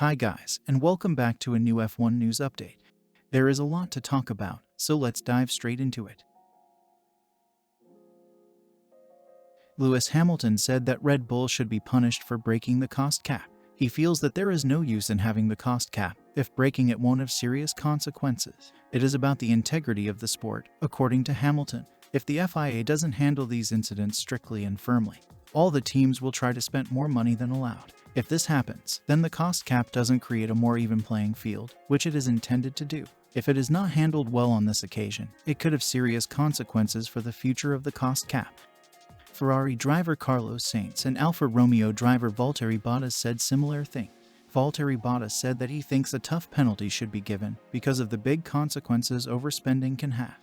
Hi guys, and welcome back to a new F1 news update. There is a lot to talk about, so let's dive straight into it. Lewis Hamilton said that Red Bull should be punished for breaking the cost cap. He feels that there is no use in having the cost cap if breaking it won't have serious consequences. It is about the integrity of the sport, according to Hamilton. If the FIA doesn't handle these incidents strictly and firmly, all the teams will try to spend more money than allowed. If this happens, then the cost cap doesn't create a more even playing field, which it is intended to do. If it is not handled well on this occasion, it could have serious consequences for the future of the cost cap. Ferrari driver Carlos Sainz and Alfa Romeo driver Valtteri Bottas said similar things. Valtteri Bottas said that he thinks a tough penalty should be given because of the big consequences overspending can have.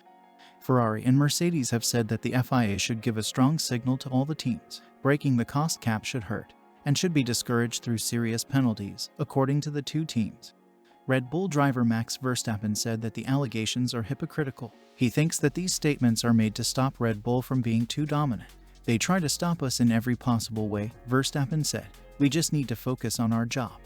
Ferrari and Mercedes have said that the FIA should give a strong signal to all the teams. Breaking the cost cap should hurt and should be discouraged through serious penalties, according to the two teams. Red Bull driver Max Verstappen said that the allegations are hypocritical. He thinks that these statements are made to stop Red Bull from being too dominant. They try to stop us in every possible way, Verstappen said. We just need to focus on our job.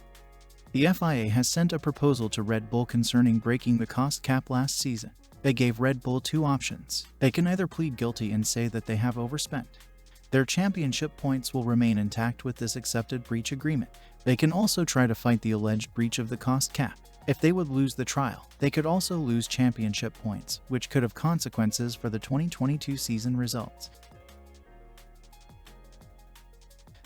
The FIA has sent a proposal to Red Bull concerning breaking the cost cap last season. They gave Red Bull two options. They can either plead guilty and say that they have overspent. Their championship points will remain intact with this accepted breach agreement. They can also try to fight the alleged breach of the cost cap. If they would lose the trial, they could also lose championship points, which could have consequences for the 2022 season results.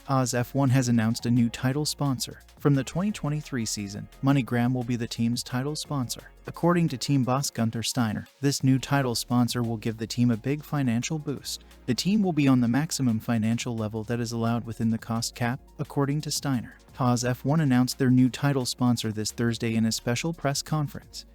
Haas F1 has announced a new title sponsor. From the 2023 season, MoneyGram will be the team's title sponsor. According to team boss Gunther Steiner, this new title sponsor will give the team a big financial boost. The team will be on the maximum financial level that is allowed within the cost cap, according to Steiner. Haas F1 announced their new title sponsor this Thursday in a special press conference.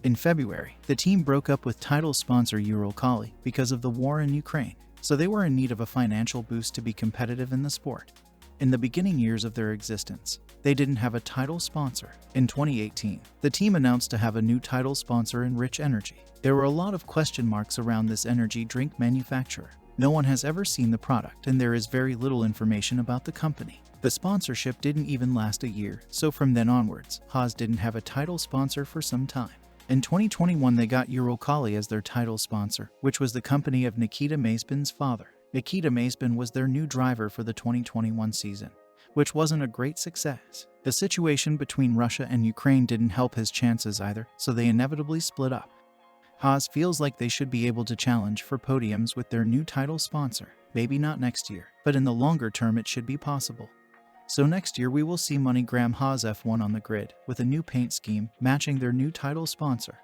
In February, the team broke up with title sponsor Uralkali because of the war in Ukraine, so they were in need of a financial boost to be competitive in the sport. In the beginning years of their existence, they didn't have a title sponsor. In 2018, the team announced to have a new title sponsor in Rich Energy. There were a lot of question marks around this energy drink manufacturer. No one has ever seen the product and there is very little information about the company. The sponsorship didn't even last a year, so from then onwards, Haas didn't have a title sponsor for some time. In 2021, they got Uralkali as their title sponsor, which was the company of Nikita Mazepin's father. Nikita Mazepin was their new driver for the 2021 season, which wasn't a great success. The situation between Russia and Ukraine didn't help his chances either, so they inevitably split up. Haas feels like they should be able to challenge for podiums with their new title sponsor. Maybe not next year, but in the longer term it should be possible. So next year we will see MoneyGram Haas F1 on the grid, with a new paint scheme matching their new title sponsor.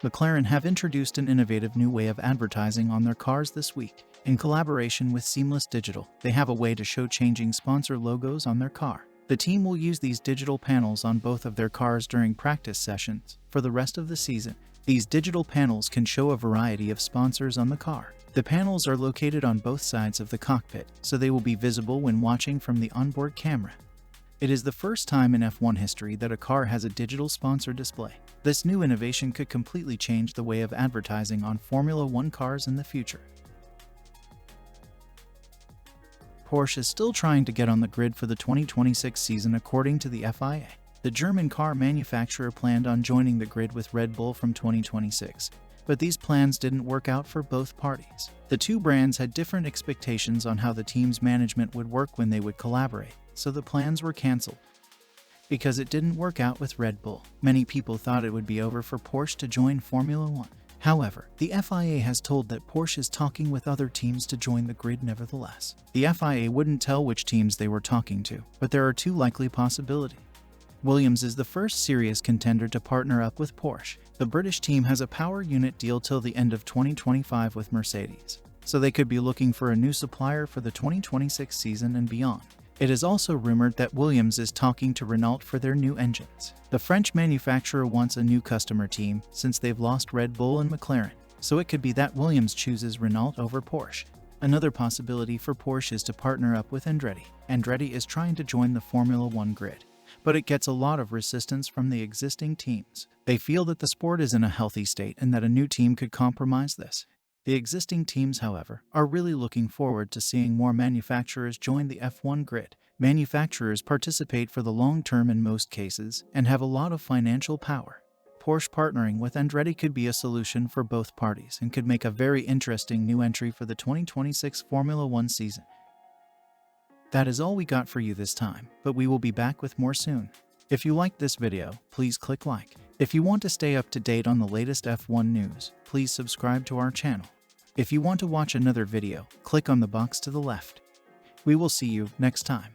McLaren have introduced an innovative new way of advertising on their cars this week. In collaboration with Seamless Digital, they have a way to show changing sponsor logos on their car. The team will use these digital panels on both of their cars during practice sessions for the rest of the season. These digital panels can show a variety of sponsors on the car. The panels are located on both sides of the cockpit, so they will be visible when watching from the onboard camera. It is the first time in F1 history that a car has a digital sponsor display. This new innovation could completely change the way of advertising on Formula One cars in the future. Porsche is still trying to get on the grid for the 2026 season according to the FIA. The German car manufacturer planned on joining the grid with Red Bull from 2026, but these plans didn't work out for both parties. The two brands had different expectations on how the team's management would work when they would collaborate, so the plans were cancelled. Because it didn't work out with Red Bull, many people thought it would be over for Porsche to join Formula One. However, the FIA has told that Porsche is talking with other teams to join the grid nevertheless. The FIA wouldn't tell which teams they were talking to, but there are two likely possibilities. Williams is the first serious contender to partner up with Porsche. The British team has a power unit deal till the end of 2025 with Mercedes, so they could be looking for a new supplier for the 2026 season and beyond. It is also rumored that Williams is talking to Renault for their new engines. The French manufacturer wants a new customer team since they've lost Red Bull and McLaren, so it could be that Williams chooses Renault over Porsche. Another possibility for Porsche is to partner up with Andretti. Andretti is trying to join the Formula One grid, but it gets a lot of resistance from the existing teams. They feel that the sport is in a healthy state and that a new team could compromise this. The existing teams, however, are really looking forward to seeing more manufacturers join the F1 grid. Manufacturers participate for the long term in most cases and have a lot of financial power. Porsche partnering with Andretti could be a solution for both parties and could make a very interesting new entry for the 2026 Formula One season. That is all we got for you this time, but we will be back with more soon. If you liked this video, please click like. If you want to stay up to date on the latest F1 news, please subscribe to our channel. If you want to watch another video, click on the box to the left. We will see you next time.